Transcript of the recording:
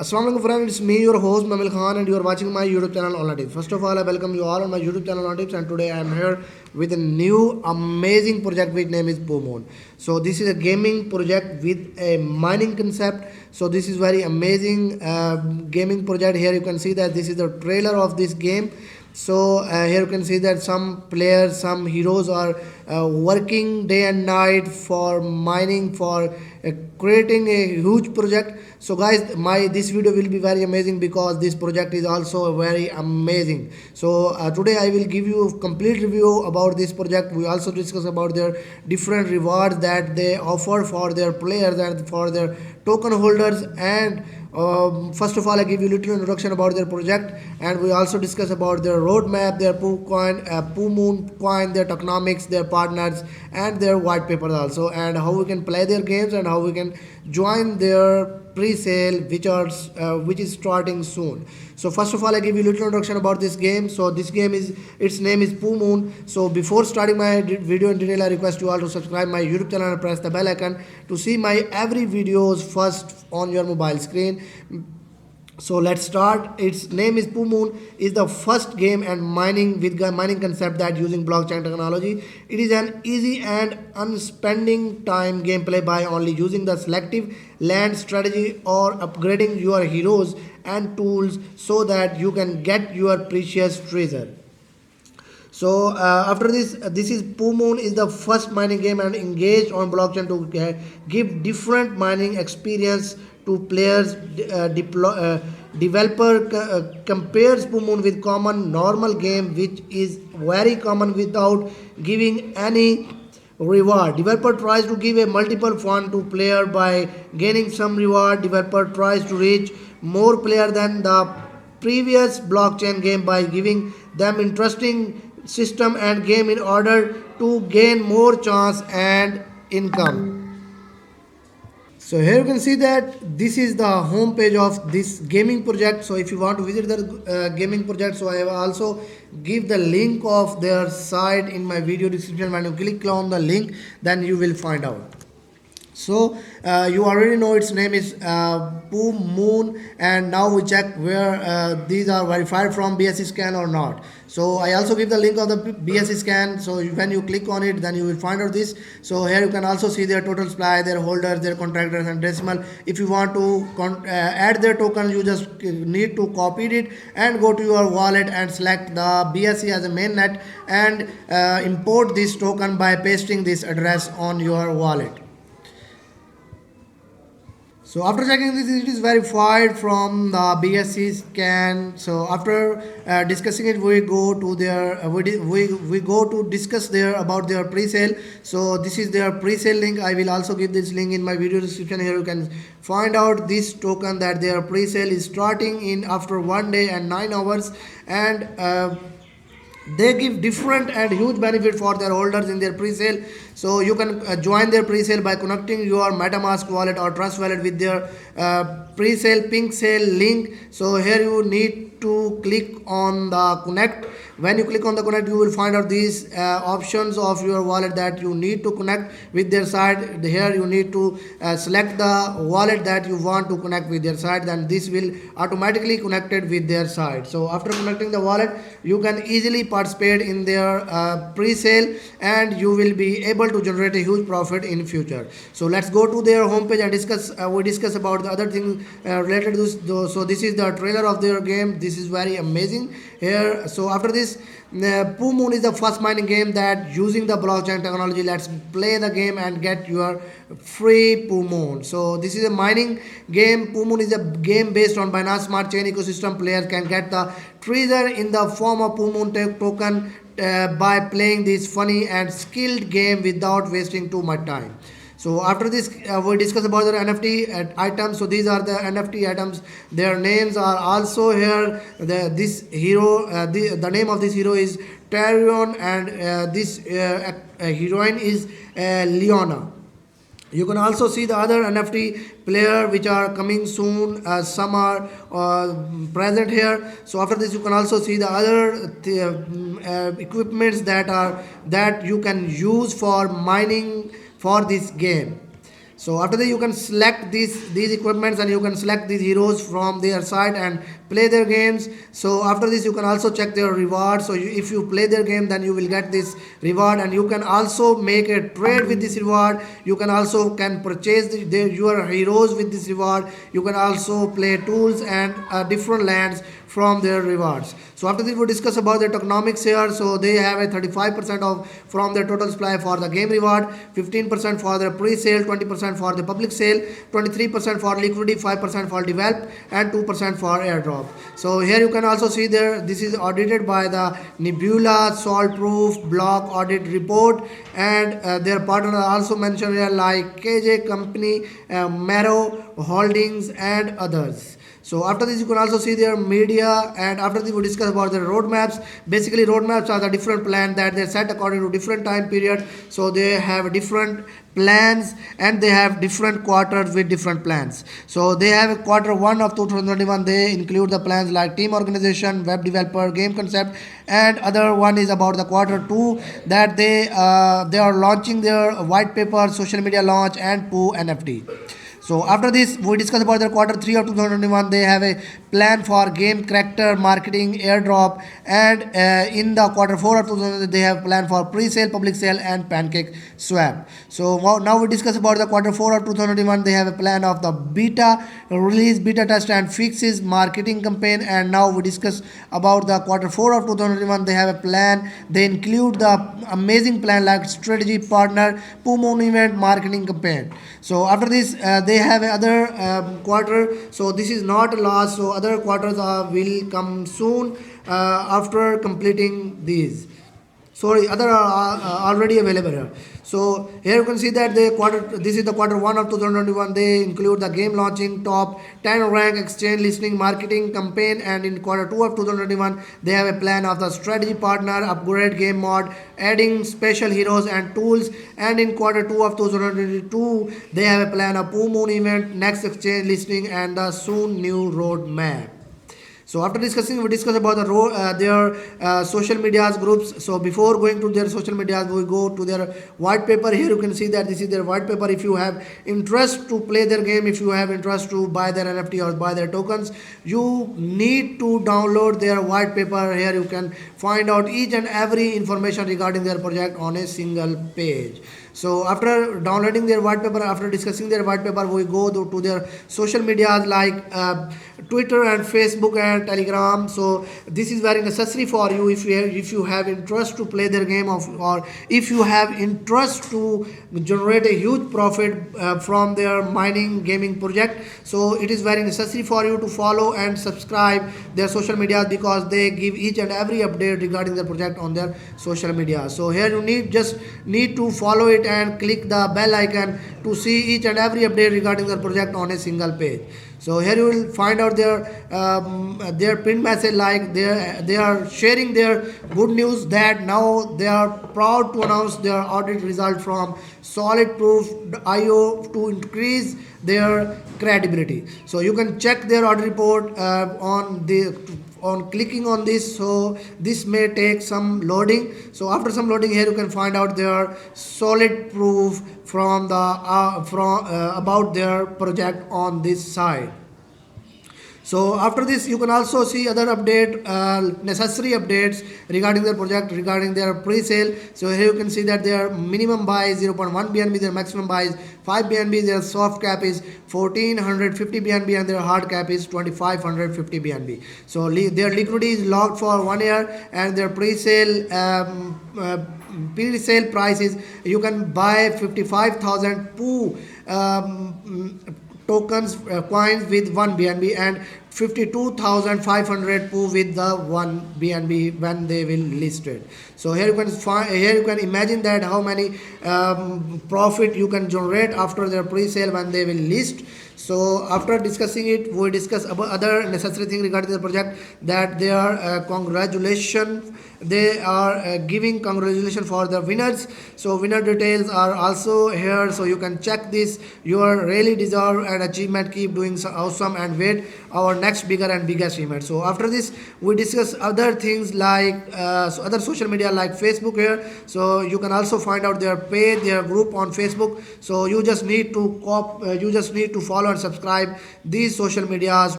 Assalamualaikum friends, it's me your host Mamil Khan and you are watching my YouTube channel Online Tips. First of all, I welcome you all on my YouTube channel Online Tips, and today I am here with a new amazing project which name is Moon. So this is a gaming project with a mining concept. So this is very amazing gaming project. Here you can see that this is the trailer of this game. So here you can see that some players, some heroes are working day and night for mining, for creating a huge project. So guys, my this video will be very amazing because this project is also very amazing. So today I will give you a complete review about this project. We also discuss about their different rewards that they offer for their players and for their token holders, and first of all, I give you a little introduction about their project, and we also discuss about their roadmap, their Poo Moon coin, their tokenomics, their partners, and their white papers also, and how we can play their games and how we can join their pre-sale, which is starting soon. So first of all, I give you a little introduction about this game. So this game is, its name is Poo Moon. So before starting my video in detail, I request you all to subscribe my YouTube channel and press the bell icon to see my every videos first on your mobile screen. So let's start. Its name is Poo Moon. Is the first game and mining concept that using blockchain technology. It is an easy and unspending time gameplay by only using the selective land strategy or upgrading your heroes and tools so that you can get your precious treasure. So after this, this is Poo Moon is the first mining game and engaged on blockchain to give different mining experience to players. Developer compares Poo Moon with common normal game, which is very common without giving any reward. Developer tries to give a multiple fun to player by gaining some reward. Developer tries to reach more player than the previous blockchain game by giving them interesting system and game in order to gain more chance and income. So here you can see that this is the home page of this gaming project. So if you want to visit the gaming project, so I have also give the link of their site in my video description. When you click on the link, then you will find out. So you already know its name is Poo Moon, and now we check where these are verified from BSC scan or not. So I also give the link of the BSC scan. So when you click on it, then you will find out this. So here you can also see their total supply, their holders, their contractors, and decimal. If you want to add their token, you just need to copy it and go to your wallet and select the BSC as a mainnet and import this token by pasting this address on your wallet. So after checking this, it is verified from the BSC scan. So after discussing it, we go to their we go to discuss there about their pre-sale. So this is their pre-sale link. I will also give this link in my video description. Here you can find out this token that their pre-sale is starting in after 1 day and 9 hours, and they give different and huge benefit for their holders in their pre-sale. So you can join their pre-sale by connecting your MetaMask wallet or Trust wallet with their pre-sale pink sale link. So here you need to click on the connect. When you click on the connect, you will find out these options of your wallet that you need to connect with their site. Here you need to select the wallet that you want to connect with their site, then this will automatically connected with their site. So after connecting the wallet, you can easily participate in their pre-sale, and you will be able to generate a huge profit in future. So let's go to their homepage and discuss. We discuss about the other thing related to this. So this is the trailer of their game. This is very amazing here. So after this, Poo Moon is the first mining game that using the blockchain technology. Let's play the game and get your free Poo Moon. So this is a mining game. Poo Moon is a game based on Binance Smart Chain ecosystem. Players can get the treasure in the form of Poo Moon token by playing this funny and skilled game without wasting too much time. So after this, we discuss about the NFT items. So these are the NFT items. Their names are also here. This hero, the name of this hero is Tyrion, and this heroine is Leona. You can also see the other NFT player which are coming soon. Some are present here. So after this, you can also see the other equipments that you can use for mining for this game. So after that you can select these equipments and you can select these heroes from their site and play their games. So after this you can also check their reward. So if you play their game, then you will get this reward, and you can also make a trade with this reward. You can also can purchase your heroes with this reward. You can also play tools and different lands from their rewards. So after this we discuss about the tokenomics here. So they have a 35% of from their total supply for the game reward, 15% for their pre-sale, 20% for the public sale, 23% for liquidity, 5% for develop, and 2% for airdrop. So here you can also see there, this is audited by the Nebula, Saltproof, Block Audit Report, and their partner are also mentioned here like KJ Company, Mero Holdings, and others. So after this you can also see their media, and after this we discuss about the roadmaps. Basically roadmaps are the different plans that they set according to different time period. So they have different plans and they have different quarters with different plans. So they have a quarter 1 of 2021, they include the plans like team organization, web developer, game concept, and other one is about the quarter 2 that they are launching their white paper, social media launch, and Poo NFT. So after this, we discuss about the quarter 3 of 2021. They have a plan for game character marketing, airdrop, and in the quarter 4 of 2021, they have plan for pre-sale, public sale, and pancake swap. So now we discuss about the quarter 4 of 2021. They have a plan of the beta release, beta test, and fixes marketing campaign. And now we discuss about the quarter 4 of 2021. They have a plan. They include the amazing plan like strategy partner, Poo event, marketing campaign. So after this, they have another quarter. So this is not last. So other quarters will come soon after completing these. Sorry, other are already available here. So here you can see that the quarter, this is the quarter 1 of 2021. They include the game launching, top 10 rank, exchange listening, marketing campaign, and in quarter 2 of 2021 they have a plan of the strategy partner, upgrade game mod, adding special heroes and tools, and in quarter 2 of 2022 they have a plan of Poo Moon event, next exchange listening, and the soon new roadmap. So after discussing, we discuss about their social medias groups. So before going to their social medias, we go to their white paper. Here you can see that this is their white paper. If you have interest to play their game, if you have interest to buy their NFT or buy their tokens, you need to download their white paper. Here you can find out each and every information regarding their project on a single page. So after downloading their white paper, after discussing their white paper, we go to their social medias like Twitter and Facebook and Telegram. So this is very necessary for you if you have interest to play their game or if you have interest to generate a huge profit from their mining gaming project. So it is very necessary for you to follow and subscribe their social media because they give each and every update regarding the project on their social media. So here you need to follow it and click the bell icon to see each and every update regarding the project on a single page. So here you will find out their print message like they are sharing their good news that now they are proud to announce their audit result from Solidproof.io to increase their credibility. So you can check their audit report on clicking on this. So this may take some loading. So after some loading, here you can find out their solid proof from about their project on this side. So after this, you can also see other necessary updates regarding their project, regarding their pre-sale. So here you can see that their minimum buy is 0.1 BNB, their maximum buy is 5 BNB, their soft cap is 1450 BNB, and their hard cap is 2550 BNB. So their liquidity is locked for 1 year, and their pre-sale price is you can buy 55,000 Poo tokens coins with 1 BNB and 52,500 Poo with the 1 BNB when they will list it. So here you can imagine that how many profit you can generate after their pre-sale when they will list. So after discussing it, we discuss about other necessary thing regarding the project, that they are congratulations. They are giving congratulations for the winners. So winner details are also here, so you can check this. You are really deserve an achievement. Keep doing so awesome and wait our next bigger and biggest event. So after this, we discuss other things like other social media like Facebook here. So you can also find out their page, their group on Facebook. So you just need to you just need to follow and subscribe these social medias